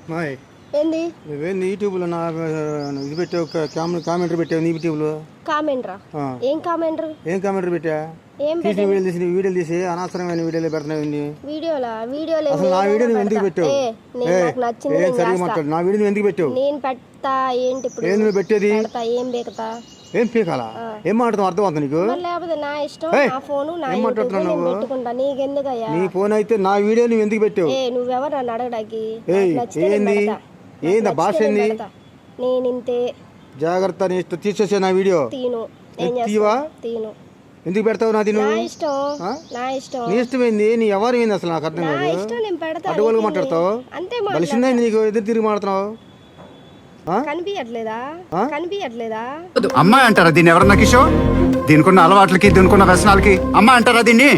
మాయ్ ఏంది నువ్వేంది యూట్యూబ్లో నా ఇది పెట్టావు కామెంటరీ పెట్టావు నీ యూట్యూబ్లో కామెంటరా ఏం కామెంటరీ ఏం కామెంటరీ పెట్టా ఏం తీసిన వీడియోలు తీసి అనవసరమైన వీడియోలు పెడుతున్నావు వీడియోలో అసలు నా వీడియో నువ్వు ఎందుకు పెట్టావు నాకు నచ్చింది ఏం సరిగా మాట్లాడు నా వీడియో నువ్వు ఎందుకు పెట్టావు నేను పెడతా ఏంటి ఇప్పుడు ఏం నువ్వు పెట్టేది పెడతా ఏం బేకతా ఏం పీకాలా ఏం మాట్లాడుతావు అర్థం అవుతుంది నీకు లేకపోతే నా ఇష్టం నా ఫోను నా యూట్యూబ్ నేను పెట్టుకుంటా నీకెందుకయ్యా నీ ఫోన్ అయితే నా వీడియో నువ్వు ఎందుకు పెట్టావు నువ్వెవరు నన్ను అడగడానికి ఏంది ఏంది భాష ఏంది నేను ఇంతే జాగ్రత్త నీ ఇష్టం తీసేసే నా వీడియో తీను తీవా తీను ఎందుకు పెడతావు నాది నా నువ్వు ఇష్టం నీ ఇష్టం ఏంది నీ ఎవరు ఏంది అసలు నాకు అర్థం నా కాదు ఇష్టం నేను పెడతా అడ్డుగోలుగా మాట్లాడతావు అంతే బలిసిందా నీకు ఎదురు తిరిగి మాట్లాడుతున్నావు కనిపించట్లేదా అమ్మాయి అంటారా దీన్ని ఎవరన్నా కిషోర్ దీనికున్న అలవాట్లకి దీనికున్న వ్యసనాలకి అమ్మాయి అంటారా దీన్ని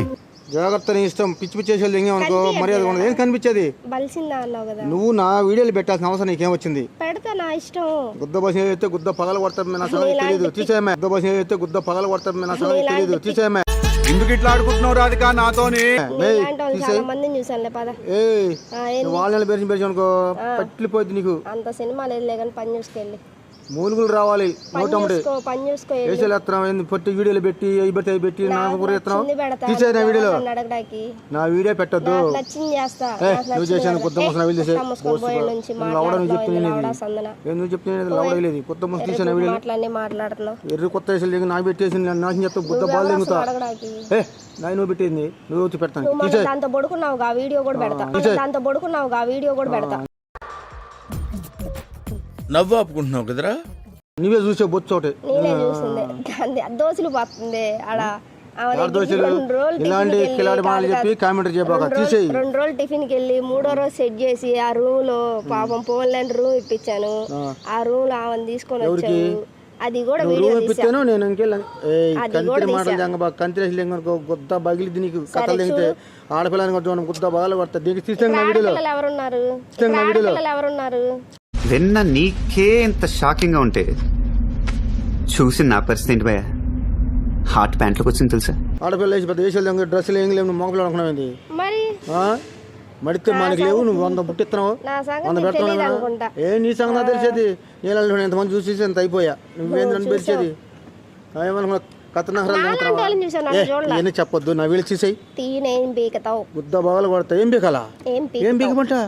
జాగ్రత్త నీ ఇష్టం పిచ్చి పిచ్చి చేసేది ఎంగేమనుకో మర్యాద ఉండదు ఏం కనిపించేది బలిసిందా అన్నావు కదా నువ్వు నా వీడియోలు పెట్టాల్సిన అవసరం నీకేం వచ్చింది పెడతా నా ఇష్టం గుద్ద బస్ అయితే గుద్ద పగల కొడతారు నా సంగతి తెలియదు తీసేయమే గుద్ద బస్ అయితే గుద్ద పగల కొడతారు నా సంగతి తెలియదు తీసేయమే ఎందుకు ఇట్లా ఆడుకుంటున్నావు రాధిక నాతోని చాలా మందిని చూసానులే పద వాళ్ళని బెరిచి అనుకో పట్టిపోద్ది నీకు అంత సినిమాలు వెళ్ళలే కానీ పని చూసుకెళ్ళి మూలుగులు రావాలి పని చూసుకో వేసేస్తున్నావు పొట్టి వీడియోలు పెట్టి అవి పెట్టి అవి పెట్టి నాకు తీసే నా వీడియోలో నా వీడియో పెట్టద్దు నచ్చింది చేస్తా నువ్వు చేసాను కొత్త ముసలి వీడియో నువ్వు చెప్తున్నా లవడలేదు కొత్త ముసలి తీసాను వీడియో మాట్లాడుతున్నావు ఎర్రి కొత్త వేసలు నాకు పెట్టేసి నాకు చెప్తా గుద్ద బాల్ దిగుతా నా నువ్వు పెట్టింది నువ్వు వచ్చి పెడతాను దాంతో పడుకున్నావు వీడియో కూడా పెడతా నవ్వు ఆపుకుంటున్నావు కదరా నువ్వే చూసే బొచ్చోటే నేనే చూసింది దోశలు పోతుంది ఆడ ఇలాంటి కిలాడి మాటలు చెప్పి కామెంటరీ చేయబాక తీసేయి 2 రోజులు టిఫిన్ కి వెళ్ళి 3వ రోజు సెట్ చేసి ఆ రూమ్ లో పాపం ఫోన్ లాంటి రూమ్ ఇప్పించాను ఆ రూమ్ లో ఆమెను తీసుకొని వచ్చాను అది కూడా వీడియో ఇప్పించాను నేను కంత్రి మాటలు జంగబా కంత్రి గుద్ద బగిలిది నీకు కథలు తింటే ఆడపిల్లని గుద్ద బాగా పడతా దీనికి తీసాను ఎవరున్నారు విన్న నీకే ఇంత షాకింగ్ గా ఉంటే చూసి నా పరిస్థితి ఏంటి భయ హార్ట్ ప్యాంట్లోకి వచ్చింది తెలుసా ఆడపిల్ల వేసి పెద్ద వేసేది డ్రెస్సులు ఏం లేవు మొగలు అనుకున్నావు మరి మడితే మనకి లేవు నువ్వు 100 పుట్టిస్తున్నావు 100 పెడుతున్నావు నీ సంగతి తెలిసేది నేను ఎంతమంది చూసేసి ఎంత అయిపోయా నువ్వేం నన్ను పెరిచేది ఏమనుకున్నా కథనాలు చెప్పొద్దు నా వీళ్ళు చూసేయి గుద్ద బాగా కొడతా ఏం పీకాలా ఏం పీకమంటా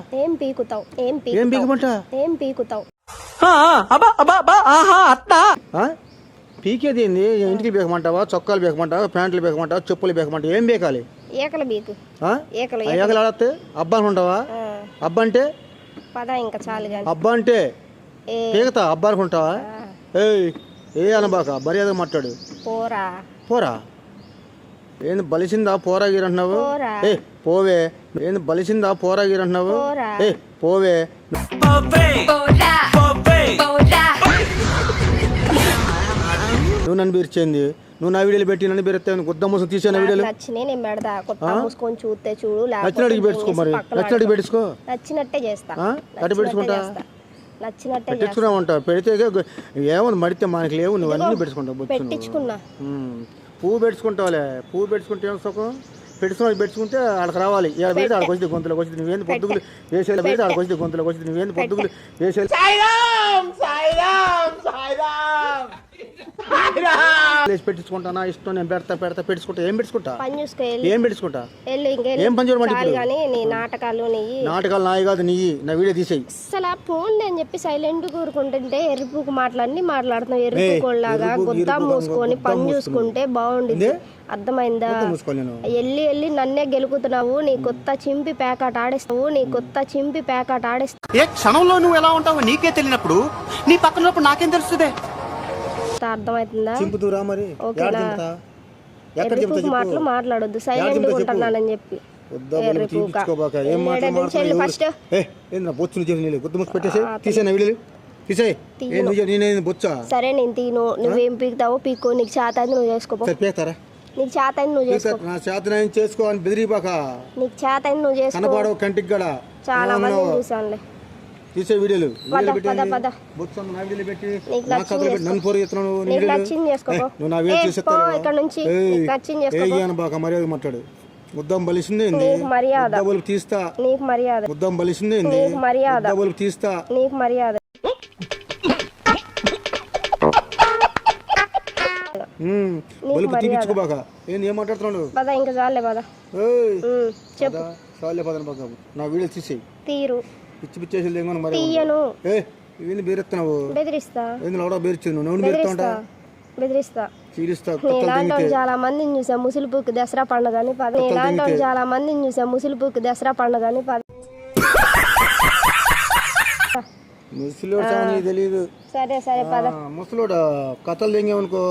పీకేది ఏంది ఇంటికి బీకమంటావా చొక్కాలు బీకమంటావా ప్యాంట్లు బీకమంటావా చెప్పులు బీకమంటావా ఏం బీకాలి ఏకలు ఆడితే అబ్బా అనుకుంటావా అబ్బా అంటే అబ్బా అంటే పీకతా అబ్బా అనుకుంటావా ఏ అనబాక మర్యాద మాట్లాడు పోరా ఏంది బలిసిందా పోరా గీరంటున్నావు పోవే ఏంది బలిసిందా పోరా గీరంటున్నావు పోవే నువ్వు నన్ను బీర్చేంది నువ్వు నా వీడియోలు పెట్టి నన్ను బీరెత్తావు గుద్ద మూసం తీసే నా వీడియోలు నచ్చినట్టుగా పెట్టుకో మరి నచ్చినట్టుగా పెట్టుకో నచ్చినట్టే చేస్తా అటు పెట్టుకుంటా పెట్టించుకున్నా ఉంటావు పెడితే ఏముంది మడితే మనకి లేవు నువ్వు అన్ని పెట్టుకుంటావు పువ్వు పెట్టుకుంటావులే పువ్వు పెట్టుకుంటే ఏం సుఖం పెట్టుకుంటే ఆడకు రావాలి పెడితే ఆడకు వచ్చి గొంతులోకి వచ్చి నువ్వేంది పొద్దుగులు వేసేది పెడితే ఆడకు వచ్చి గొంతులోకి వచ్చి నువ్వేంది పొద్దుగులు వేసేది పెట్టించుకుంటానా ఇష్టం నేను పెడతా పెట్టుకుంటా ఏం పెట్టుకుంటా ఏం పని చేయమంటే నాటకాలు నాయి కాదు నీ నా వీడియో తీసేయి అసలు ఫోన్ అని చెప్పి సైలెంట్ కూరుకుంటుంటే ఎరుపుకు మాట్లాడుతున్నావు ఎరుపుకోలాగా గుద్దా మూసుకొని పని చూసుకుంటే బాగుండేది అర్థమైందా వెళ్ళి నన్నే గెలుకుతున్నావు నీ కొత్త చింపి ప్యాకెట్ ఆడేస్తావు ఏ క్షణంలో నువ్వు ఎలా ఉంటావు నీకే తెలియనప్పుడు నీ పక్కన నాకేం తెలుస్తుంది అర్థమవుతుందా చింపుతురా మరి మాటలు మాట్లాడొద్దు సైలెంట్ ఉంటున్నానని చెప్పి సరే నేను తీను నువ్వేం పీకుతావో పీకో నీకు చేతని నువ్వు చేసుకో నీకు చేతని నువ్వు చేసుకో అని బెదిరిపాక నీకు చేతని నువ్వు చేసుకో కంటికి కూడా చాలా మంది చూసానులే తీసే వీడియోలు మర్యాద మాట్లాడు ముద్దం బలిసింది నీకు మర్యాద, బలుపు తీస్తా, నీకు మర్యాద, ముద్దం బలిసింది నీకు మర్యాద, బలుపు తీస్తా, నీకు మర్యాద. బలుపు తీపించుకోబాక. ఏంది ఏం మాట్లాడుతున్నాడు? పద ఇంకా చాలే పద. చెప్పు. చాలే పదని బాగా నా వీడియో తీసేయి. తీరు పిచ్చి పిచ్చేసి మరి తీయను. ఏంది బేరెత్తున్నావు? బెదిరిస్తా. ఏంది లోడ బేరిచ్చింది నువ్వు? బెదిరిస్తా బెదిరిస్తా. చీరిస్తా. నీలాంటి చాలా మందిని చూసా ముసులుపుకి దసరా పండుగని పద. నీలాంటి చాలా మందిని చూసా ముసులుపుకి దసరా పండుగని పద. ముసలోడు తెలియదు. సరే సరే పద. ముసలోడా కథలు తెంగేమనుకో.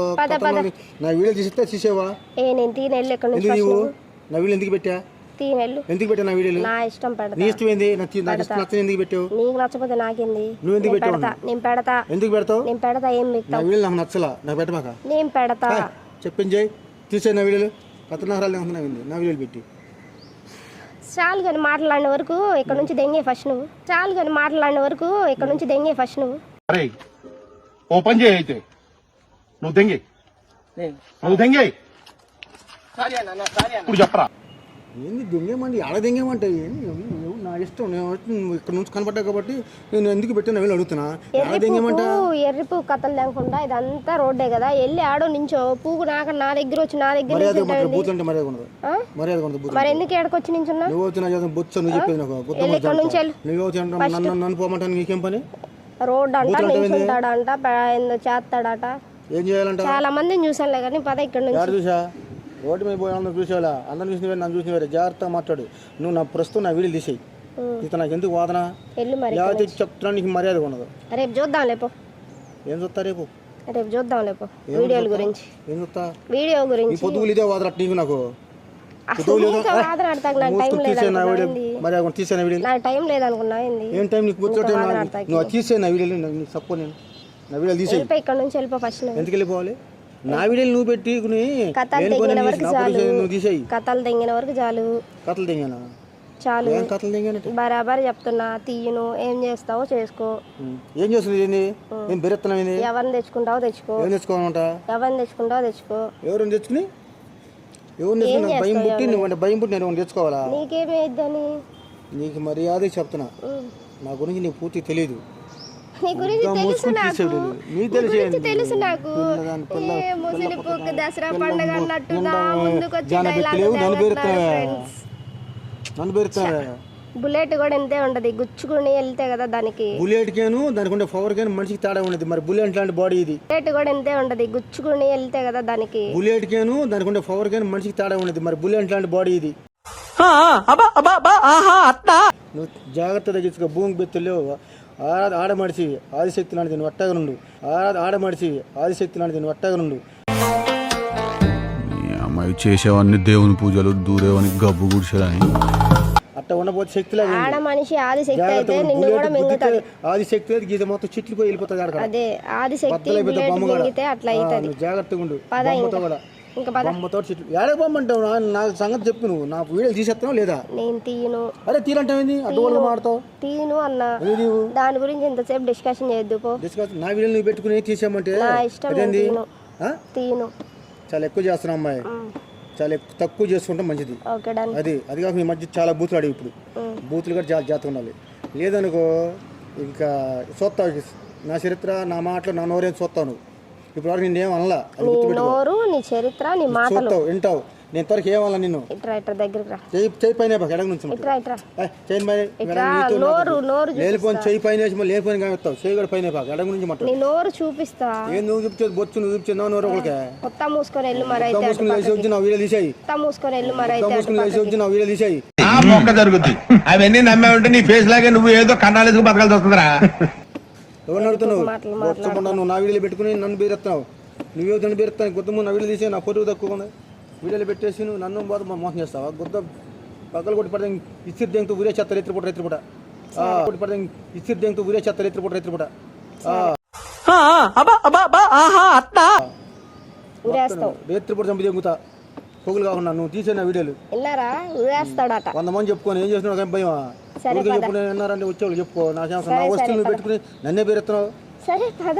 నా వీడియో తీసిస్తే తీసేవా? నేను తీనెళ్ళు ఎక్కడి నుంచి నా వీడియో ఎందుకు పెట్టా? తీనెళ్ళు. ఎందుకు పెట్టా నా వీడియోలు? నా ఇష్టం పెడతా. నీ ఇష్టం ఏంది? నచ్చని ఎందుకు పెట్టావు? నీకు నచ్చకపోతే నాకేంది? నువ్వు ఎందుకు పెట్టావు? నేను పెడతా. ఎందుకు పెడతావు? నేను పెడతా. ఏం నా పెడతావు? వీడియోలు నాకు నచ్చలా. నాకు పెట్టమాక. నేను పెడతా. చెప్పింది చేయి. తీసే నా వీడియోలు. కథనారాలు నా వీడియోలు పెట్టి. చాలు కానీ మాట్లాడిన వరకు ఇక్కడ నుంచి దెంగే ఫస్ట్ నువ్వు. చాలు కానీ మాట్లాడిన వరకు ఇక్కడ నుంచి దెంగే ఫస్ట్ నువ్వు. అరే ఓ పని చేయి, అయితే నువ్వు దెంగే, నువ్వు దెంగే. ఇప్పుడు చెప్పరా? ఏంది దెంగేమండి? ఆడ దెంగేమంటే నా ఇష్టం. నేను ఇక్కడ నుంచి కనపడ్డా కాబట్టి నేను ఎందుకు పెట్టిన వీళ్ళు అడుగుతున్నా. ఆడ దెంగేమంట? ఎర్రిపు కథలు లేకుండా ఇదంతా రోడ్డే కదా. వెళ్ళి ఆడో నించో. పువ్వు నా దగ్గర వచ్చి నా దగ్గర బూతులంటే మర్యాద ఉండదు. మర్యాద ఉండదు. మరి ఎందుకు ఏడకొచ్చి నించున్నా? నువ్వు వచ్చిన బొచ్చు నువ్వు చెప్పేది నాకు. నువ్వు నన్ను పోమంటాను. నీకేం పని? రోడ్ అంట నించుంటాడంట, చేస్తాడట. ఏం చేయాలంట? చాలా మందిని చూసానులే కానీ పద ఇక్కడ నుంచి. చూసా రోడ్డు మీద పోయి అందరూ చూసేవాళ్ళ. అందరూ చూసిన నన్ను చూసిన వేరే. జాగ్రత్తగా మాట్లాడు. నువ్వు నా ప్రస్తుతం నా వీడియో తీసేయి. ఇతను నాకు ఎందుకు వాదన? లేకపోతే చెప్తున్నా నీకు మర్యాద ఉండదు. రేపు చూద్దాం లేపో. ఏం చూస్తా రేపు? రేపు చూద్దాం లేపో. వీడియోల గురించి. ఏం చూస్తా? వీడియో గురించి. పొద్దుగులు ఇదే వాదన నీకు. నాకు టైం లేదనుకున్నా. ఏం టైం నీకు? నువ్వు తీసే నా వీడియోలు. నీకు సప్పో నేను నా వీడియోలు తీసే. ఇక్కడ నుంచి వెళ్ళిపో ఫస్ట్. ఎందుకు వెళ్ళిపోవాలి? నా వీడియోలు నువ్వు పెట్టి కథలు తెంగిన వరకు చాలు. నువ్వు తీసేయి. కథలు తెంగిన వరకు చాలు. కథలు తెంగానా? చాలు. కథలు తెంగానంటే బరాబర్ చెప్తున్నా. తీయను. ఏం చేస్తావో చేసుకో. ఏం చేస్తుంది? ఏంది ఏం బెరెత్తున్నావు? ఎవరిని తెచ్చుకుంటావో తెచ్చుకో. ఏం తెచ్చుకోవాలంట? ఎవరిని తెచ్చుకుంటావో తెచ్చుకో. ఎవరిని తెచ్చుకుని భయం పుట్టి నువ్వు భయం పుట్టి నేను తెచ్చుకోవాలా? నీకేమైద్దని? నీకు మర్యాద చెప్తున్నా. నా గురించి నీకు పూర్తి తెలియదు. నీ గురించి తెలుసు నాకు. తెలుసు నాకు. ముసలిపుక్క దసరా పండుగ అన్నట్టు నా ముందుకొచ్చి నన్ను బెరుతున్నా. బుల్లెట్ కూడా ఎంతే ఉంటది. గుచ్చుకుని వెళ్తే కదా దానికి. బుల్లెట్ కేను దానికి ఉండే పవర్ కేను మనిషికి తేడా ఉండదు. మరి బుల్లెట్ లాంటి బాడీ ఇది. బుల్లెట్ కూడా ఎంతే ఉంటది. గుచ్చుకుని వెళ్తే కదా దానికి. బుల్లెట్ కేను దానికి ఉండే పవర్ కేను మనిషికి తేడా ఉండదు. మరి బుల్లెట్ లాంటి బాడీ ఇది. నువ్వు జాగ్రత్త తగ్గించుకో. భూమికి బెత్తులేవు. ఆడమడిచి ఆదిశక్తి లాంటి దీన్ని వట్టగా నుండు. ఆడమడిచి ఆదిశక్తి లాంటి దీన్ని వట్టగా నుండు. అమ్మాయి చేసేవన్నీ దేవుని పూజలు, దూరేవని గబ్బు గుడిసేదని అట్ట ఉండబోతే శక్తి లేదు. ఆడ మనిషి ఆదిశక్తి అయితే నిన్ను కూడా మింగుతాడు. ఆదిశక్తి అయితే గీత మొత్తం చిట్లు పోయి వెళ్ళిపోతుంది. అదే ఆదిశక్తి మింగితే అట్లా అవుతుంది. జాగ్రత్తగా ఉండు. ఇంకా బొమ్మతో చిట్లు ఏడ బొమ్మంటావు? నాకు సంగతి చెప్పు. నువ్వు నా వీడియోలు తీసేస్తావు లేదా? నేను తీయను. అరే తీరంటావేంది? అడ్డు మాడతావు. తీయను అన్నా. దాని గురించి ఇంతసేపు డిస్కషన్ చేయొద్దు. డిస్కషన్ నా వీడియోలు నువ్వు పెట్టుకుని తీసామంటే తీయను. చాలా ఎక్కువ చేస్తున్నావు అమ్మాయి. చాలా తక్కువ చేసుకుంటాం మంచిది. అది కాక మీ మధ్య చాలా బూతులు అడిగి. ఇప్పుడు బూతులు కూడా చాలా జాగ్రత్తగా ఉండాలి. లేదనుకో ఇంకా చూస్తావు నా చరిత్ర, నా మాటలు, నా నోరేం చూస్తావు. నువ్వు ఇప్పుడు వరకు నేనేం అనలా. నీ చరిత్ర, నీ మాటలు వింటావు. నేను ఇంతవరకు ఏమన్నా నిన్ను చేయి పైన ఎడగ నుంచి లేనిపోని చేయి పైన లేనిపోని కామెత్తావు. చేయి కూడా పైన ఎడగ నుంచి మాట్లాడు. చూపిస్తా. ఏం నువ్వు చూపించేది? బొచ్చు నువ్వు చూపించేది నోరు ఒకరికి. మూసుకొని లేచి వచ్చి నా వీడియో తీసేయి. లేచి వచ్చి నా వీడియో తీసేయి. మొక్క జరుగుద్ది. అవన్నీ నమ్మే ఉంటే నీ ఫేస్ లాగే నువ్వు ఏదో కన్నాలేసుకు బతకాల్సి వస్తుందిరా. ఎవరిని అడుగుతున్నావు? నువ్వు నా వీడియోలు పెట్టుకుని నన్ను బీరెత్తావు. నువ్వే నన్ను బీరెత్తాను. గుద్దము నా వీడియో తీసే. నా ఫోటో తక్కువ ఉంది. వీడియోలు పెట్టేసి నువ్వు నన్ను బాధ మోసం చేస్తావా? గుద్ద పక్కలు కొట్టి పడితే ఇస్తిరి దేంతో ఊరే చేస్తారు. రేత్రిపూట కొట్టి పడితే ఇస్తిరి దేంతో ఊరే చేస్తారు. రేత్రిపూట రేత్రిపూట చంపి దిగుతా. పొగులు కాకుండా నువ్వు తీసే నా వీడియోలు 100 మంది చెప్పుకొని ఏం చేస్తున్నావు? కానీ భయం చెప్పుకుని విన్నారంటే వచ్చేవాళ్ళు చెప్పుకో. నా వస్తువులు పెట్టుకుని నన్నే పేరెత్తున్నావు. సరే పద,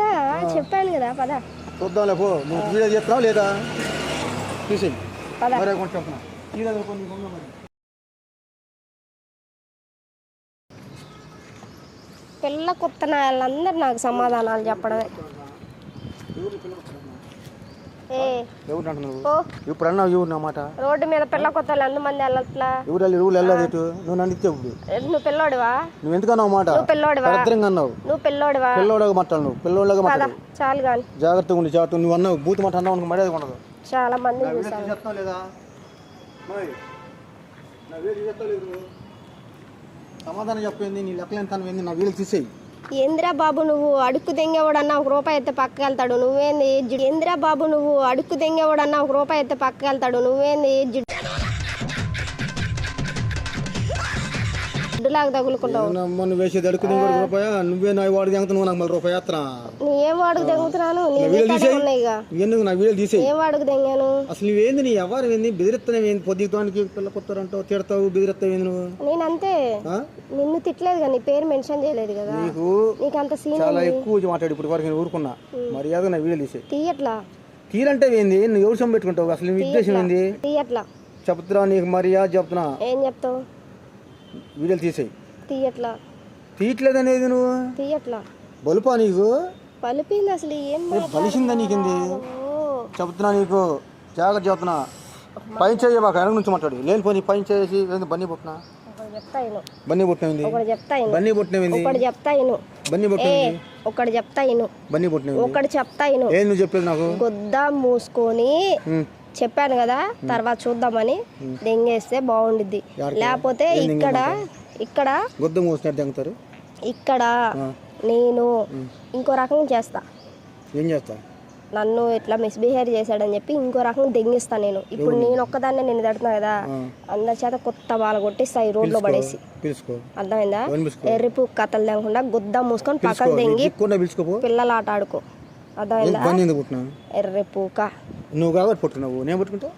చెప్పాను కదా పద. చూద్దాంలే పో. నువ్వు వీడియో చేస్తున్నావు లేదా? తీసేయి. మరే కొంచెం చెప్తున్నా. పిల్ల కొత్త వాళ్ళందరూ నాకు సమాధానాలు చెప్పడమే. ఏ ఎవరు అంటున్నావు ఓ ఇప్పుడు అన్నావు ఎవరు నా మాట రోడ్డు మీద పిల్ల కొత్త వాళ్ళు ఎంతమంది వెళ్ళట్లా? ఎవరు వెళ్ళలేదు ఇటు నువ్వు నన్ను ఇచ్చే ఇప్పుడు నువ్వు పిల్లోడివా? నువ్వు ఎందుకన్నావు మాట నువ్వు పిల్లోడివా? భద్రంగా అన్నావు నువ్వు పిల్లోడివా? పిల్లోడగా మాట్లాడు నువ్వు పిల్లోడగా కదా మాట్లాడు చాలు కానీ జాగ్రత్తగా ఉండి జాగ్రత్త నువ్వు అన్నావు బూత్ మాట అన్నావు అనుకో మర్యాద ఉండదు చాలా మంది చూసాను. చెప్తావు లేదా నా వీలు చెప్తావు లేదు సమాధానం చెప్పింది నీ లెక్కలు ఎంత ఏంది నా వీలు తీసేయి. ఏంద్రా బాబు నువ్వు అడుక్కు దెంగేవాడన్నా ఒక రూపాయి ఎత్తే పక్కకి వెళ్తాడు నువ్వేంది? ఏంద్రా బాబు నువ్వు అడుక్కు దెంగేవాడన్నా ఒక రూపాయి ఎత్తే పక్కకి వెళ్తాడు నువ్వేంది? జిడ్డులాగా తగులుకుంటావు. నువ్వు వేసేది అడుగుతుంది రూపాయ నువ్వే నా వాడు దిగుతావు నువ్వు నాకు మళ్ళీ రూపాయి ఎత్తనా ఏం వాడుకు దెంగుతున్నాను? ఉన్నాయిగా ఎందుకు నా వీలు తీసేయి. ఏం వాడుకు దెంగాను? అసలు నువ్వేంది నీ ఎవరు ఏంది బెదిరిస్తున్నావు ఏంది పొద్దుతానికి పిల్ల కొత్తారంటావు తిడతావు బెదిరిస్తావు ఏంది నువ్వు? నేనంతే నిన్ను తిట్టలేదు కదా, నీ పేరు మెన్షన్ చేయలేదు కదా. నీకు అంత సీన్ చాలా ఎక్కువ మాట్లాడు ఇప్పుడు వరకు నేను ఊరుకున్నా మర్యాద నా వీడియో తీసే తీయట్లా. తీరంటే ఏంది నువ్వు ఎవరు సొమ్ము పెట్టుకుంటావు అసలు నీ ఉద్దేశం ఏంది? తీయట్లా చెప్తున్నా నీకు మర్యాద చెప్తున్నా ఏం చెప్తావు? వీడియోలు తీసేయి. తీయట్లా. తీయట్లేదు అనేది నువ్వు తీయట్లా. బలుపా నీకు పలిపింది అసలు ఏం బలిసిందా నీకింది చెప్తున్నా నీకు జాగ్రత్త చెప్తున్నా పైన చేయ బాగా వెనక నుంచి మాట్లాడు లేని పోనీ పైన చేసి బన్నీ పుట్టినా బన్నీ పుట్టినవింది బన్నీ పుట్టినవింది ఒకటి చెప్తా ఇను బన్నీ పుట్టినవింది ఒకటి చెప్తా ఇను బన్నీ పుట్టినవింది ఒకటి చెప్తా ఇను ఏం నువ్వు చెప్పలేదు నాకు గొద్దా మూసుకొని చెప్పాను కదా తర్వాత చూద్దామని దెంగేస్తే బాగుండిద్ది. లేకపోతే ఇక్కడ గొద్ద మూసినట్టు దెంగుతారు. ఇక్కడ నేను ఇంకో రకం చేస్తా. ఏం చేస్తా? నన్ను ఇట్లా మిస్బిహేవ్ చేశాడని చెప్పి ఇంకో రకం దెంగిస్తా నేను. ఇప్పుడు నేను ఒక్కదాన్నే నేను తడుతున్నా కదా, అందరి చేత కొత్త బాల కొట్టిస్తా ఈ రోడ్లో పడేసి. అర్థమైందా? ఎర్రిపు కథలు లేకుండా గుద్ద మూసుకొని పక్కకు దెంగి పిల్లలు ఆట ఆడుకో. అర్థమైందా? ఎర్రిపూక నువ్వు కాబట్టి పుట్టున్నావు నేను పుట్టుకుంటా.